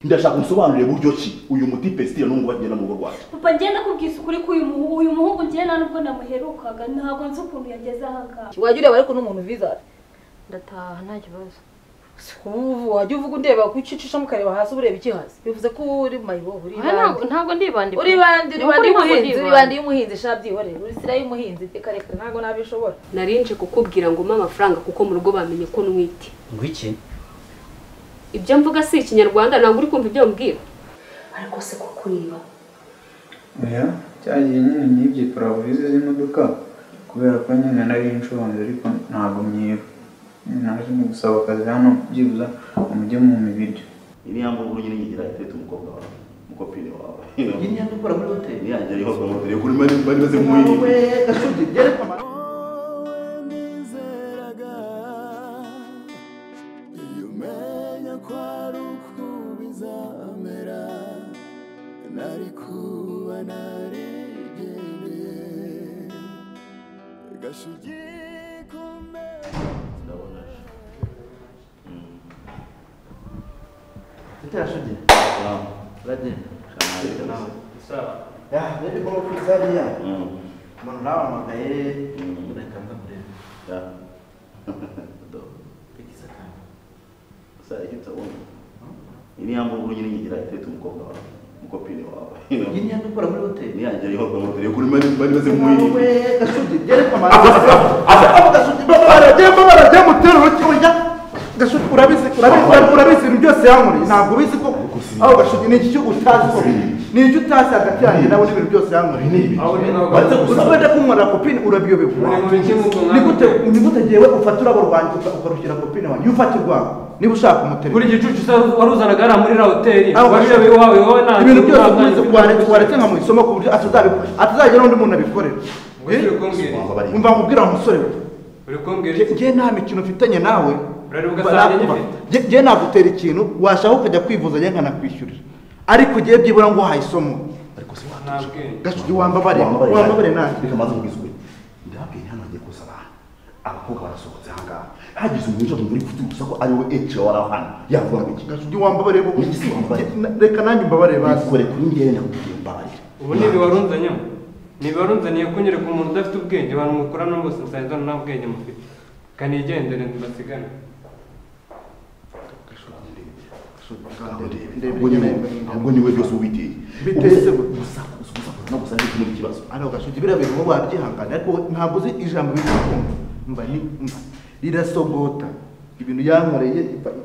ndashaka unsobanurire buryo ki uyu muti Pestile n'ungu bagenda mu rwacu. Papa ngenda kubwisa ukuri ko uyu muhungu ngenda nubwo namuherukaga ntabwo nzi ukuntu yageze aha ngaha. Wajya ureba ariko n'umuntu visa ndataha nta kibazo. Wajya uvuga undeba ku cicisha mukareba hasi ureba iki hasi. Bivuze ko uri mayibo uri bandi. Ntabwo ndibandi. Uri bandi y'umuhinzi shabyihore. Uri sira y'umuhinzi tekareka ntabwo nabishobora. Narinje kukubwira ngo mpa amafaranga kuko mu rugo bamenye ko nwite. Ngwiki? Ibyo mvuga si ikinyarwanda ntabwo uri kumva ibyo mbwira. Ariko se ko kuriba. Oya, cyagiye nyine nibye turavuze z'imodoka kubera ko nyine nari inshonje ariko ntabwo myiba. Naje mu gusaba akazi hano byibuza umujye mu mibiryo. Iri yango buru nyine nyigira itete umukobwa wawe, umukopine wawe. Yini yango ukora muri hoteli? Yanjye ariho kwa hoteli kuri mani beze muyi. Wewe gashuti byere kama. Terashuti. Lade. Sawa. Ya, jadi kalau pizza dia. Menawa makaye mereka mabde. Ya. Betul. Pizza kan. Saya kita tahu. Ini yang buru nyine nyigira itete umukobwa wawe, umukopine wawe. Yini yango ukora muri hoteli? Ni yanjye ariho kwa hoteli kuri mani beze muyi. Wewe gashuti byere kama. Aba gashuti babara mutero hoya. Gashuti urabizi byose yankuri ntabwo bizi ko aho gashuti ni iki utazi ko ni iki utazi hagati yanjye nawe n'ibintu byose yankuri nibi urabona ko umwana kopine urabiyobewe ni gute jewe ufata urabo rwanjye ukarushyira kopine wanjye ufata urwabo niba ushaka umutere kuri gicucu waruzanaga ara muri hoteli wabiyobewe wawe nta ibintu byose waretse nka mu isomo ku buryo atazagera n'undi muntu abikorera umva nkubwira umusore uri kumbwira ngiye nta mikino mfitanye nawe je nagutera ikintu washaka ukajya kwivuza je nkanakwishyurira ariko giye byibura ngo haysomo ariko se gashuti wambabare nanjye bikamaze kugizwe ndabwiye hano ngiye kusaba abakobwa barasohotse hanga hagize umuntu muri kutusa ko ari we eche wara hano yavuga ngo iki gashuti wambabare bo reka nanjye mbabare basi kore kuri ngiye nakubwiye mbabare ubu nibarunzanye kunyereka umuntu udafite ubwenge abantu mukorana bose nsanzwe nta bwenge mufite kanigendere ndasigana ntabwo niwe byose ubiteye bitese gusa no gusa ni kimwe kibazo ari gashuti bira bintu bo babyihangana ariko ntabwo uzi ijambo bikumva mba rirasogota ibintu yankoreye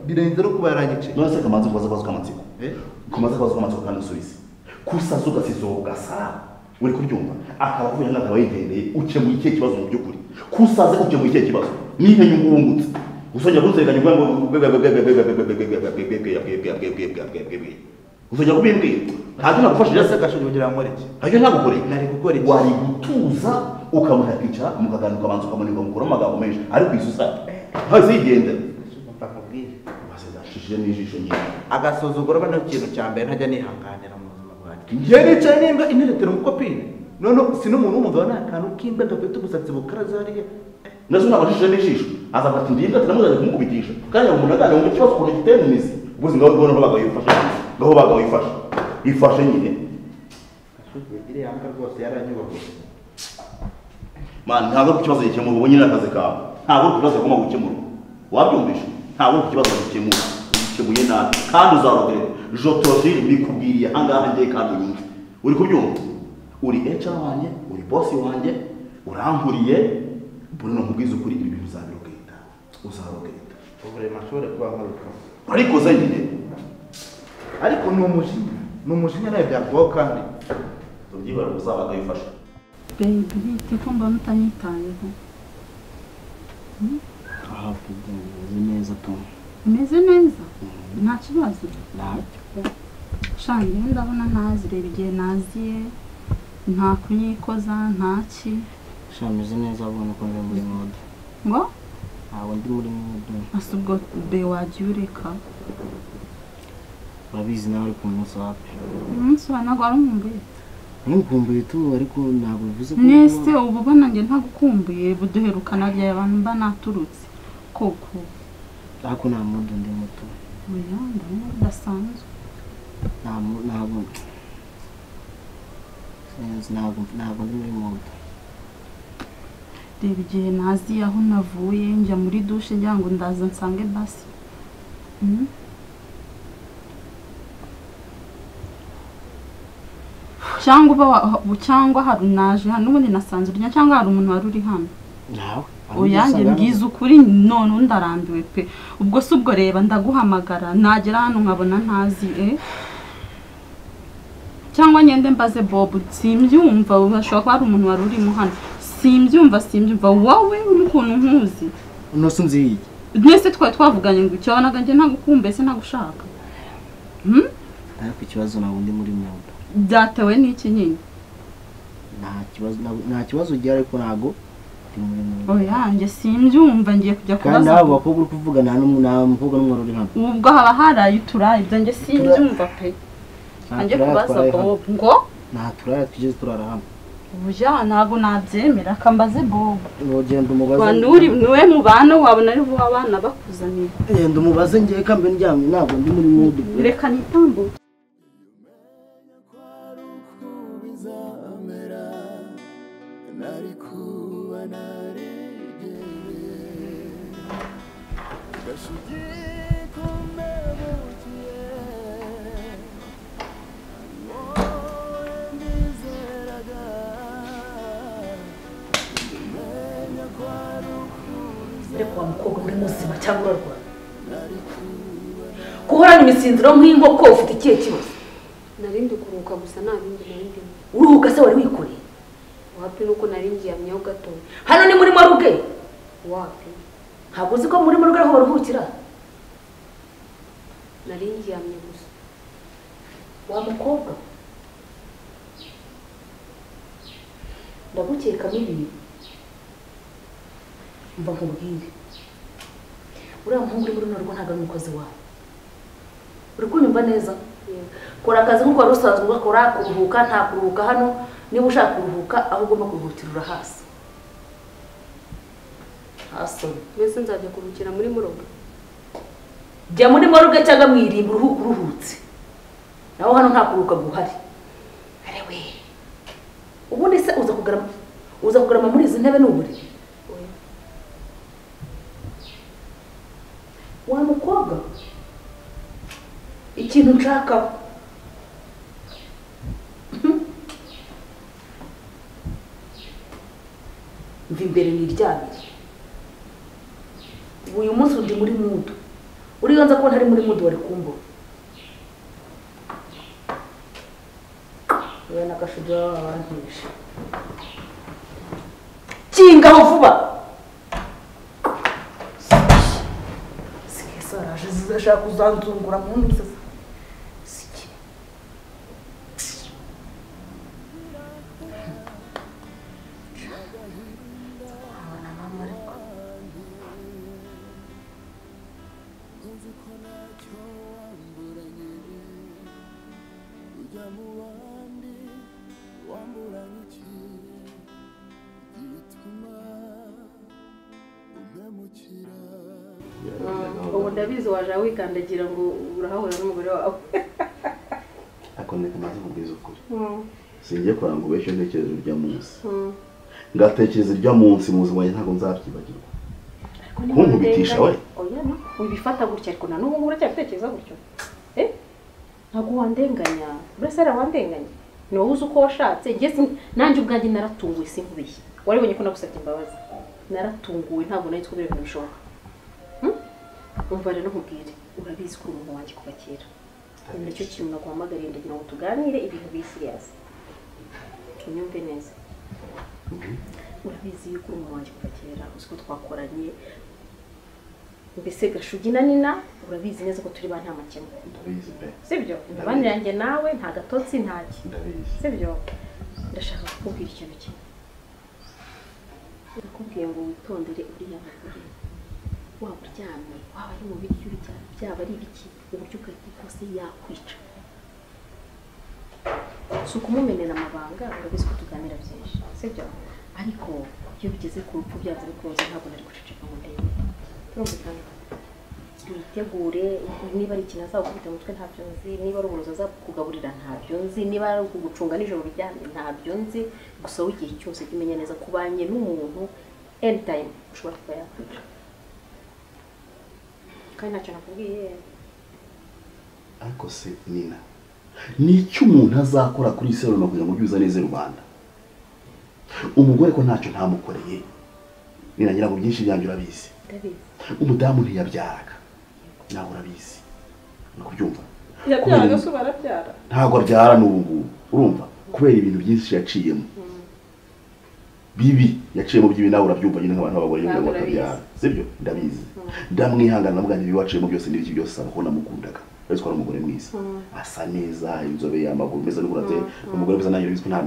birenze no kuba yaranyice none se kamanze kubaza kamatsiko kumaze kubaza kamatsiko kandi usubize kusaza ugasizoga sara uri kubyumva akaba avuye n'akaba yigendeye ukemuye iki kibazo mu byukuri kusaza ukemuye iki kibazo nihe nyungu wungutse usongera kunzeganya ngo usongera kubimbwira ntacyo nagufashije se gashuti kugira ngo nkore iki ntacyo nagukoreye nari gukora iki wari gutuza ukamuhakica mukaganuka abanza ukamunika mukuru amagambo menshi ariko isusa hasi igenda basezashije n'ijisho nyine agasuzuguro bano kintu cya mbere ntajya nihanganira mu buzima bwanjye ngiye nicaye n'imbwa interetera umukopine none si n'umuntu w'umugabo nta kantu k'imbwa gafite umusatsi bukaraza hariya nazo nabashije n'ijisho azavuga ati ndiye ngati namuzanye kumukubitisha kandi umuntu aganira ngo ikibazo ukuntu giteye mu mizi ubuzi ngaho bwona bagayifasha ifashe nyine iri yanga rwose yaranyubahuye man ntabwo ikibazo gikemura ubu nyine akazi kawe ntabwo ikibazo agomba gukemura wabyumvishe ntabwo ikibazo gikemura gikemuye nabi kandi uzarogere jotoziri bikubwiriye ahangaha ngiye kandi unyumve uri kubyumva uri HR wanjye uri boss wanjye urankuriye Bruno nkubwiza ukuri ibi bintu uzabirogeta ubure mashore kuba nkaruka ariko nyine ariko ni umujinya nawe byakubaho kandi tubyibara uzaba agayifasha baby tikumba mutanyitayeho aha kumeze neza tu umeze neza nta kibazo ntacyo shange ndabona ntazireba igihe naziye nta kunyikoza ntaki shameze neza abona ko ndi muri mode ngo ntabwo ndi muri mode asubwo be wagiye ureka urabizi nawe ari ku munsi wapi umunsi wa ntabwo wari umwumbuye nkumbuye tu ariko ntabwo bivuze ko nese ubu ubona njye ntagukumbuye buduherukana rya abantu mba naturutse koko ariko nta mode ndi muto oya ndabona bidasanzwe ntabwo ndi muri modo. Reba igihe nazi aho navuye njya muri dushe ngira ngo ndaza nsange basi. cyangwa hari naje hano n'ubundi nasanze urya cyangwa hari umuntu wari uri hano. Nawe Oyange mbwiza ukuri none undarambiwe pe. Ubwo se ubwo reba ndaguhamagara nagera hano nkabona ntazi cyangwa nyende mbaze Bob simbyumva ubashobora kuba hari umuntu wari urimo hano. Simbyumva wowe uri kuntu nkuzi. Uno sinzi. Mwese twavuganye ngo icyo wanaga nje ntagukumbe se ntagushaka. Ariko ikibazo nabo ndi muri modo. Byatewe n'iki nyine? Nta kibazo ugira ariko ntago Oyange simbyumva ngiye kujya kubaza. Kandi abo bakobwa uri kuvuga nta mvuga n'umwe uri hano. Ubwo haba haraye uturaye ibyo simbyumva pe. Ange kubaza Bob ngo nta turara tugeze turara hano. Ubuja ntago nabyemera kambaze Bob. Nogenda umubaze. Wanuri niwe mubana wabona ari vuba abana bakuzaniye. Ngenda umubaze ngiye kambe ndyamye ntabwo ndi muri mood. Reka nitambuke. Ariko umukobwa uri muzima cyangwa urarwara guhorana imisinziro nk'inkoko ufite ikihe kibazo? Narindi kuruhuka gusa nta bindi narindi. Uruhuka se wari wikoreye? Wapi nuko narindi yamyeho gato. Hano ni muri maruge? Wapi? Ntabwo uzi ko muri maruge aho baruhukira? Narindi yamye gusa. Wa mukobwa ndagukeka mibi. Mva nkubwire uriya muhungu uri muri runo rugo ntabwo ari umukozi wawe. Uri kunyumva neza? Kora akazi nk'uko wari usanzwe ugakora, kuruhuka nta kuruhuka hano. Niba ushaka kuruhuka aho ugomba kuruhukira hasi. Mbese nzajya kuruhukira muri murugo? Jya muri murugo cyangwa mwirimba uruhutse. Naho hano nta kuruhuka guhari. Arewe ubundi se uza kugarama muri izi ntebe n'uburiri? Wa mukobwa ikintu nshaka mva imbere niryamire. Uyu munsi undi muri mudu uriyanza ko ntari muri mudu wari kumbura. Wewe nakashuja wantisha kingaho vuba. Saraje zizashaka kuzanzungura mu ntuza. Siki. Ana mama ariko. Ubu ndabizi waje wikandagira ngo urahahura n'umugore wawe. Akoneka maze mubwiza ukuri. Singiye kuranga ubeshyo ntekerezo rya munsi. Ngatekereza rya munsi muzi mwaye ntago nzabyibagirwa. Kunkubitisha we. Oya no, ubifata gutya ariko nanubu uracyabitekereza gutyo. Ntago wandenganya. Burese ara wandenganya. Ni wowe uzi uko washatse. Nanjye ubwanjye naratunguwe sinkubishye. Waribonye ko nagusabye imbabazi. Naratunguwe ntabwo nahitwe ibintu bishoboka. Umva rero nkubwire urabizi ko umuntu wanjye kuva kera. Nicyo kintu naguhamagariye ndagira ngo tuganire ibintu bisirias. Unyumve neza. Urabizi yuko umuntu wanjye kuva kera uko twakoranye. Mbese Gashugi na Nina urabizi neza ko turi ba nta makemwa. Ndabizi pe. Sibyo? Abandi yanjye nawe nta gatotsi ntaki. Ndabizi. Sibyo? Ndashaka kukubwira ikintu kimwe. Nakubwiye ngo witondere uriya mugore. Waba uryamye waba ari mu biryo uryamye byaba ari ibiki uburyo bwose yakwica. Si ukumumenera amabanga urabizi ko tuganira byinshi sibyo? Ariko iyo bigeze ku rupfu byanze bikunze ntabwo nari guceceka ngo ndebe. Turumvikana? witegure niba ari ikintu azagukubita mu mutwe ntabyo nzi, niba ari uburozi azakugaburira ntabyo nzi, niba ari ukugucunga nijoro uryamye ntabyo nzi, gusa w'igihe cyose jya umenya neza kubanye n'umuntu anytime ushobora kuba yakwica kandi ntacyo nakubwiye. ariko se Nina ni icyo umuntu azakora kuri isi rero kugira ngo byuza neza rubanda? Umugore ko ntacyo ntamukoreye Nina, ngira ngo byinshi byanjye urabizi. Umudamu ntiyabyaraga nawe urabizi, nakubyumva yabyaraga so barabyara ntabwo abyara n'ubu urumva kubera ibintu byinshi yaciyemo bibi yaciyemo by'ibi nawe urabyumva nyine nk'abantu b'abagore nyine batabyara sibyo ndabizi ndamwihangana navuga nti biwaciyemo byose n'ibiki byose saba ko namukundaga ariko ari umugore mwiza asa neza inzobe y'amaguru meza n'urate umugore mwiza nanjye bizwi nta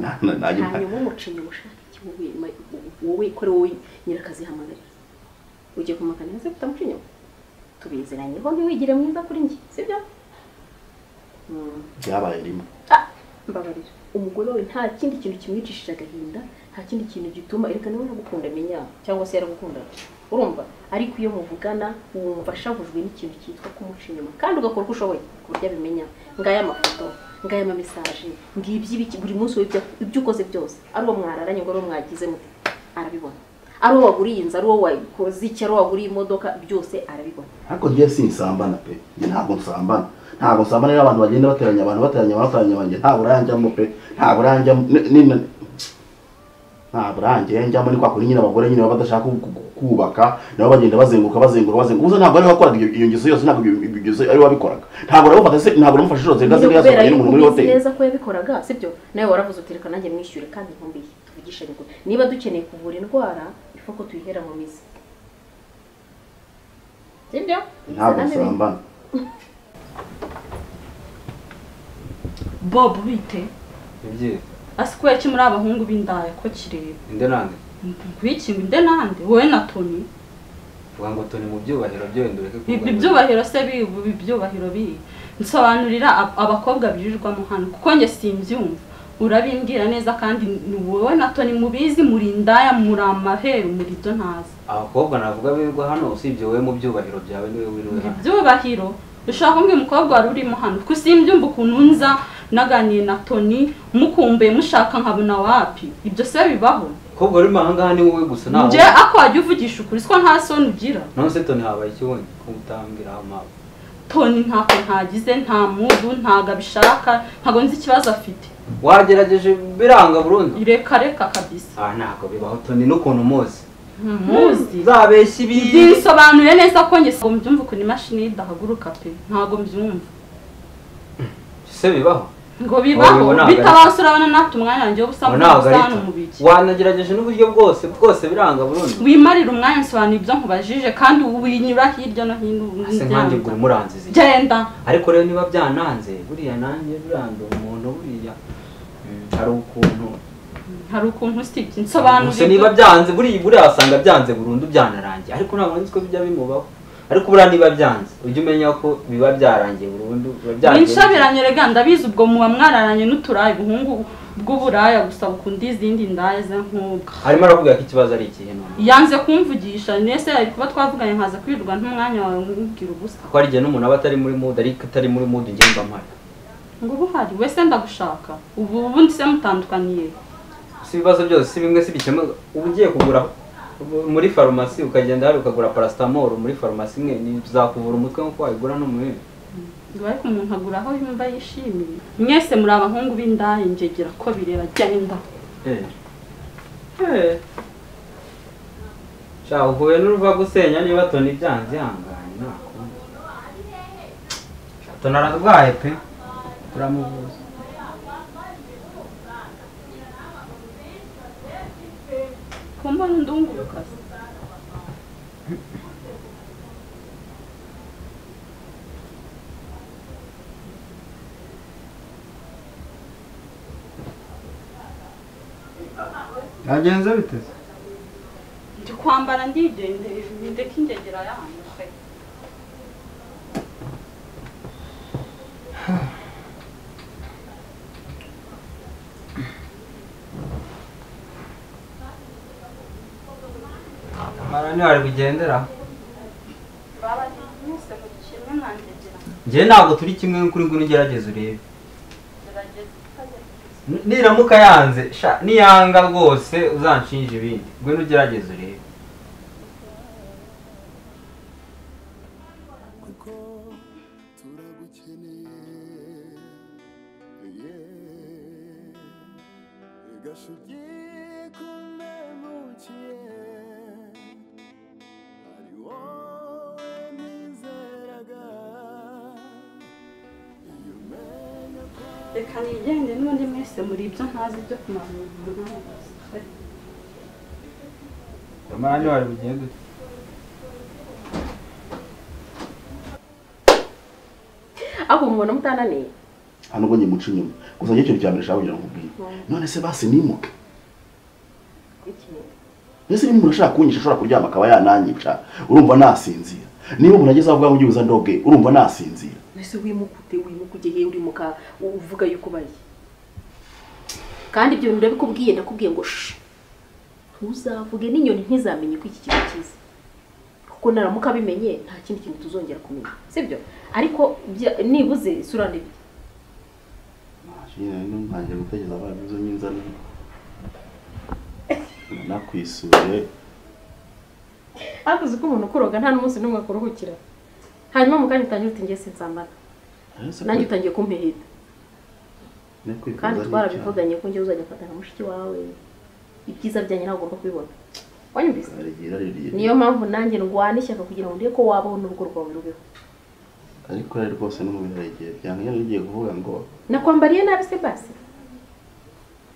nanjye hanyuma umucinyi ushaka wowe kore wowe nyirakazi hamagarira ugiye kumakana se tutamucinyo tubiziranyeho ntiwigire mwiza kuri njye sibyo byabaye rimwe mbabarira umugore wawe nta kindi kintu kimwicishije agahinda, nta kindi kintu gituma erekana we nagukunda menya cyangwa se yaragukunda urumva, ariko iyo muvugana wumva ashavujwe n'ikintu cyitwa kumuca inyuma kandi ugakora uko ushoboye ku buryo abimenya. Ngaya amafoto, ngaya amamesaje, ngibyo ibiki buri munsi ibyo ukoze byose ari uwo mwararanye ngo ari uwo mwagize muti arabibona, ari uwo waguriye inzu, ari uwo wakoze iki, ari uwo waguriye imodoka, byose arabibona. ariko njye sinsambana pe, njye ntabwo nsambana rero abantu bagenda bateranya banjye ntabwo uranjyamo pe, ntabwo uranjyamo ntabwo uranjyamo ni kwa kuri nyine abagore nyine baba badashaka kubaka nabo bagenda bazenguruka ubuze ntabwo ari wakoraga iyo ngeso yose, ntabwo iyo ngeso ari wabikoraga, ntabwo urabufata se, ntabwo uramufasha ijoro zenda ziri yasohoye n'umuntu muri hoteli neza ko yabikoraga sibyo, nawe waravuze uti reka nanjye mwishyure kandi nkumbiye tuvugishe ngo niba dukeneye kuvura indwara ifo ko tuyihera mu mizi sibyo. ntabwo nsambana. Bob bite ibye asikuye ki muri abahungu b'indaya ko kireba inde nande kwiki inde nande wowe na Tony vuga ngo Tony mu byubahiro byo ndureke ibi byubahiro se byubahiro nsobanurira abakobwa birirwamo hano kuko nge simbyumva urabimbwira neza kandi ni wowe na Tony mubizi muri indaya muri amaheru muri byo ntazi. abakobwa navuga birirwa hano usibye wowe mu byubahiro byawe niwe wiriwe hano byubahiro ushaka kumbwira umukobwa wari urimo hano kuko simbyumva ukuntu nza naganiye na Tony mukumbuye mushaka nkabona wapi ibyo se bibaho kobwa uri mahanga ni wowe gusa naho nje ako wajya uvugisha ukuri siko nta soni ugira none se Tony habaye ikibonye utambwira amawe Tony ntako ntagize nta mudu ntago abishaka ntago nzi ikibazo afite wagerageje biranga burundu reka kabisa ntago bibaho Tony n'ukuntu muzi zabeshya ibindi bisobanuye neza ko nge ngo mbyumva ukuntu imashini idahaguruka pe ntago mbyumva se bibaho ngo bibaho bitabase urabona natwe umwanya wanjye wo gusana umubiki wanagerageje n'uburyo bwose biranga burundu wimarira umwanya nsobanura ibyo nkubajije kandi winyura hirya no hino ase nkanjye ngo muranzize genda ariko rero niba byananze buriya nanjye biranda umuntu buriya hari ukuntu usibye nsobanura niba byanze buriya wasanga byanze burundu byanarangiye ariko ntabwo nzi ko bijya bimubaho ariko buriya niba byanze ujye umenya ko biba byarangiye burundu binshabiranye rega ndabizi ubwo muba mwararanye n'uturayi buhungu bw'uburaya gusa bukunda izindi ndaya ze nk'ubwo harimo arakubwira ko ikibazo ari ikihe none yanze kumvugisha nese ari kuba twavuganye nkaza kwirirwa n'umwanya wawe nkubwira ubusa ko ari igihe n'umuntu aba atari muri mood ariko atari muri mood ngenda mpari ngo buhari wese ndagushaka ubundi se mutandukaniye si ibibazo byose si bimwe si bikemuka ubu ugiye kugura muri farumasi ukagenda hari ukagura paracetamol muri farumasi imwe bizakuvura umutwe nkuko wayigura no muri ngo ariko umuntu agura aho yumva yishimiye mwese muri abahungu b'indaya njegera ko bireba genda Ciao uhuye n'uruva gusenya niba Tony byanze hanganye nako Tony ararwaye pe turamuvuza kumba ndunguruka yagenze biteze ndi kwambara ndigendeye ndeke ingegera yanjye pe mara ni wari kugendera baba ni mwese njye ntabwo turi kimwe kuri ngo ugerageze urebe niramuka yanze niyanga rwose uzanshinja ibindi ngwino ugerageze urebe reka nigende n'ubundi mwese muri ibyo ntazi byo kumara amani wari bugende ahubwo mubona mutananiye hano ubwo ngimuca inyuma gusa njye ikintu cya mbere nshaka kugira ngo nkubwire none se basi nimuke mbese niba umuntu ashaka kunyisha ashobora kuryama akaba yananyica urumva nasinzira niba umuntu ageze avuga ngo ugiye uza ndoge urumva nasinzira mbese wimuka ugiye urimuka uvuga yuko ubaye kandi ibyo bintu ndabikubwiye ndakubwiye ngo ntuzavuge n'inyoni ntizamenye ko iki kintu cyiza kuko naramuka abimenye nta kindi kintu tuzongera kumenya sibyo ariko nibuze isura ndibi ntangiye gutekereza abana izo nyinzana nakwisuye ariko uzi ko umuntu ukuroga nta n'umunsi n'umwe akuruhukira hanyuma mu kanya utangiye uti ngiye sinsambana nanjye utangiye kumpeheta kandi twarabivuganye ko njye uzajya afata na mushiki wawe ibyiza byanjye ntabwo ugomba kubibona wanyumvise niyo mpamvu nanjye ndwana ishyaka kugira ngo ndebe ko wabaho n'urugo rwawe rubeho ariko rero rwose no mu birageye byanga ngiye kuvuga ngo nakwambariye nabi se basi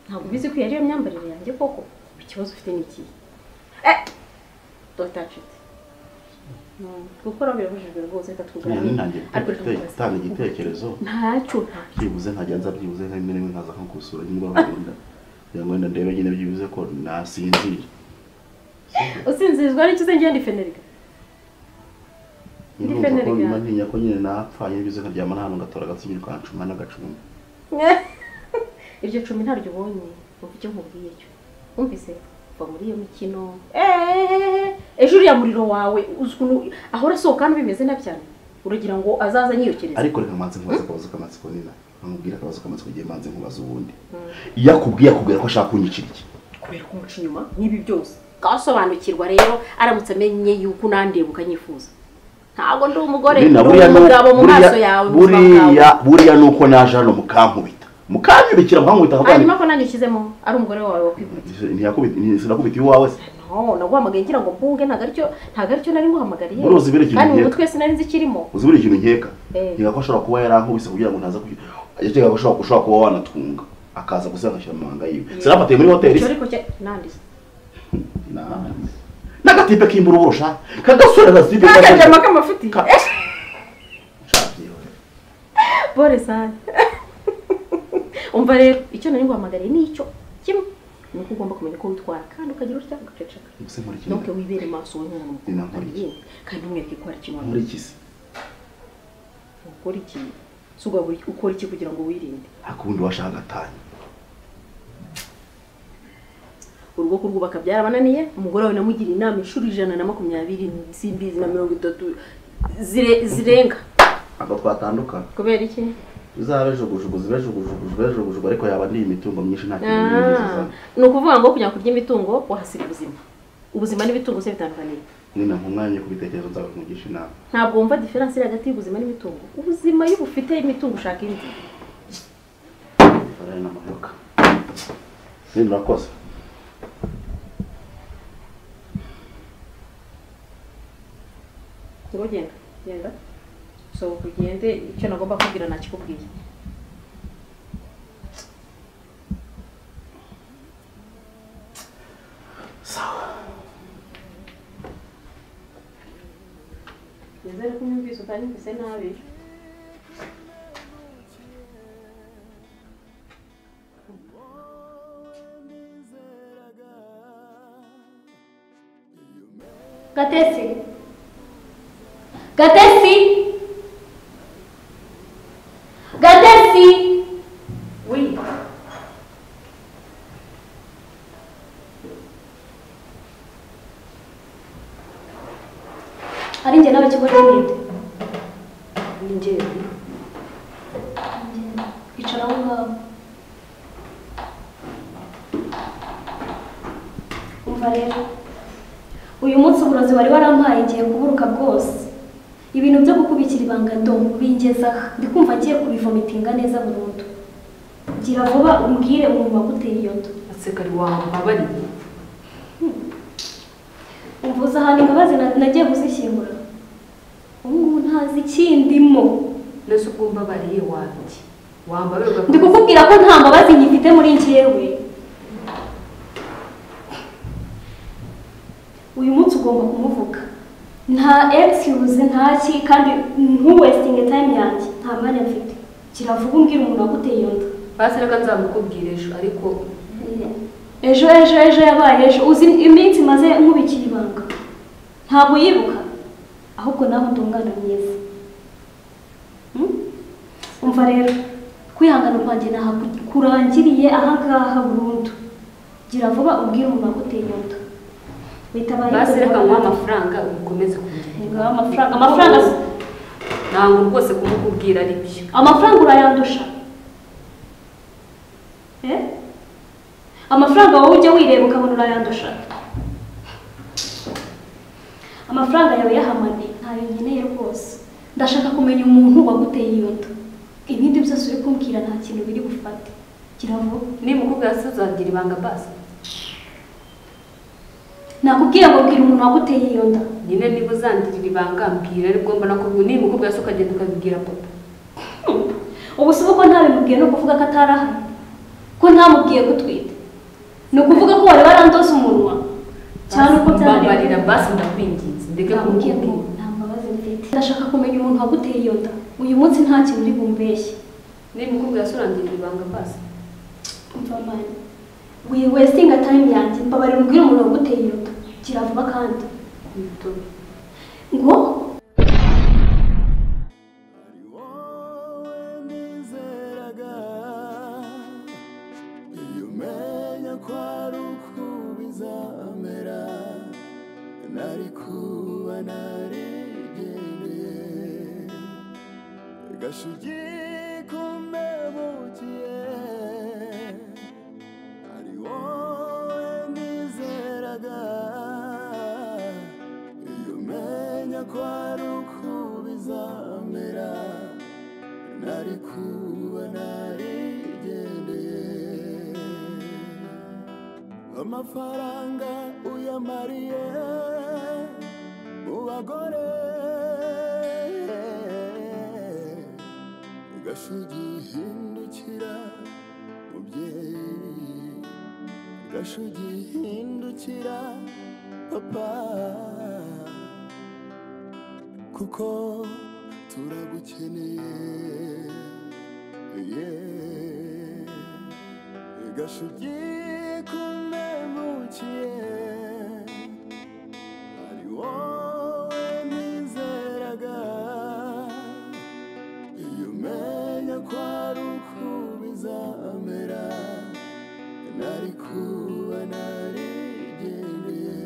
ntabwo ubizi ko yari iyo myambarire yanjye koko ikibazo ufite ni iki don't touch it gukora birabujijwe rwose katwuganira ariko gutanga igitekerezo ntacyo byibuze ntajya nza byibuze rimwe rimwe nkaza nko kusura niba bakunda kugira ngo wenda ndebe nyine byibuze ko nasinzira usinzizwa n'iki se ngende ifeneriga niba ntinya ko nyine napfa byibuze nkaryama n'ahantu ngatora agatsindwa kancuma n'agacuma iryo cumi ntaryo ubonye umva icyo nkubwiye cyo wumvise va muri iyo mikino ejo uriya muriro wawe ahora asohoka hano bimeze nabi cyane uragira ngo azaza anyiyokereza ariko reka manze nkubaze akabazo k'amatsiko nina nkubwira akabazo k'amatsiko igihe manze nkubaza ubundi iyo akubwiye akubwira ko ashaka kunyicira iki kubera ko umuca inyuma n'ibi byose kasobanukirwa rero aramutse amenye yuko unandeba ukanyifuza ntabwo ndi umugore n'umugabo mu maso yawe buriya nuko naje hano mukankubita mukanyubikira mukankubita hanyuma ko nanjye ushyizemo ari umugore wawe wakwikubita sinakubita iwawe se naguhamagaye ngira ngo mpunge ntabwo aricyo nari nguhamagariye kandi mu mutwe sinari nzi ikirimo uzi buri ikintu nkeka nkeka ko ashobora kuba yarankubise kugira ngo ntaza yakeka ko ushobora kuba wanatunga akaza gusa agashyira mu mahanga yiwe sinafatiye muri hoteli nandise n'agatipe k'imbura uburusha kagasura agatipe kakajama k'amafuti bore sana umva rero icyo nari nguhamagariye ni icyo kimwe nuko ugomba kumenya ko witwara kandi ukagira utya ugaceceka nuko wibere maso wowe nk'umuntu mukuru kandi umwereke ko ari kimwe muri iki se ukora iki suga ukora iki kugira ngo wirinde akubundi washaka gatanya urugo kurwubaka byarabananiye umugore wawe namugira inama inshuro 120 simbizi na 30 zirenga abo twatandukana kubera iki bejugujugu ariko yaba ndi imitungo myinshi nta kintu ni ukuvuga ngo kugira kurya imitungo wahasiga ubuzima n'imitungo se bitandukaniye nina nkumwanya kubitekerezo nzawe kumugisha inama ntabwo wumva difference iri hagati y'ubuzima n'imitungo ubuzima iyo ufite imitungo ushaka indi barana amayoka murakoze ngo genda so kugende icyo nagomba kubwira nakikubwiye sawa nizere ko nyumvise utanyumvise nabi Gatesi oui ari njye nawe kigo n'ibindi ni njye icara aho ngaho. Umva rero, uyu munsi uburozi wari warampaye ngiye kuburuka bwose. Ibintu byo gukubikira ibanga ndongo bingezaho, ndi kumva ngiye kubivomitinga neza burundu. Gira vuba umbwire umuntu waguteye iyo nda. Asekari wambabariye. Umvuza ahantu imbabazi nagiye kuzishyingura. Ubu ntazi ikindimo. Nese ubwo mbabariye wanjye. Wambaberwa. Ndi kukubwira ko nta mbabazi nyifite muri njyewe. Uyu munsi ugomba kumuvuga. Nta excuse ntaki kandi ntuwestinge time yanjye. Nta mwanya mfite. Kiravuga umbwira umuntu waguteye iyo nda. Basi reka nzamukubwira ejo ariko ejo yabaye ejo. Uzi iminsi maze nkubikira ibanga. Ntabwo yibuka. Ahubwo naho ndungana mwiza. Umva rero, kwihangana kwanjye naha kurangiriye aha ngaha burundu. Gira vuba ubwire umuntu waguteye iyo nda. Basi reka muha amafaranga ukomeze kumenya. Amafaranga ntabwo rwose kumukubwira ari byo. Amafaranga urayandusha. Amafaranga wowe ujye wireba ukabona urayandusha. Amafaranga yawe yahamane ntayo nkeneye rwose. Ndashaka kumenya umuntu waguteye iyo nda. Ibindi byose uri kumbwira nta kintu biri bufate. Kiravuga nimukubwira se uzagira ibanga basi. Nakubwiye ngo bwira umuntu waguteye iyo nda. Nyine niba uzandirira ibanga mbwira ariko mbona ko nimukubwira se ukagenda ukabibwira papa. Ubu se uko ntabimubwiye no kuvuga ko ataraha. Ko ntamubwiye gutwita. Ni ukuvuga ko wari warandoze umunwa. Cyane uko bambarira basi ndakwinginze ndeke kumubwira. Nta mbabazi mfite. Ndashaka kumenya umuntu waguteye iyo nda. Uyu munsi nta kintu uri bumbeshye. Nimukubwira se urandirira ibanga basi. Umva mani. We wasting a time yanjye. Mbabarira umbwire umuntu waguteye iyo nda. Gira vuba kandi. Ngo Gashugi kumebukiye ari wowe nizeraga iyo umenya ko ari uko bizamera nari kuba narigendeye amafaranga uyamariye mu bagore Gashugi hindukira mubyeyi Gashugi hindukira papa kuko turagukeneye Gashugi kumemukiye ari wowe nizeraga iyo umenya ko ari uko bizamera nari kuba narigendeye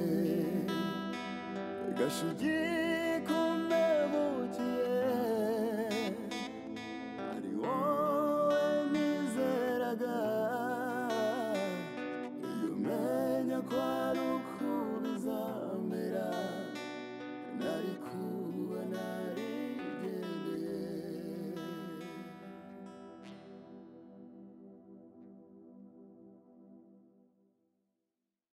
Gashugi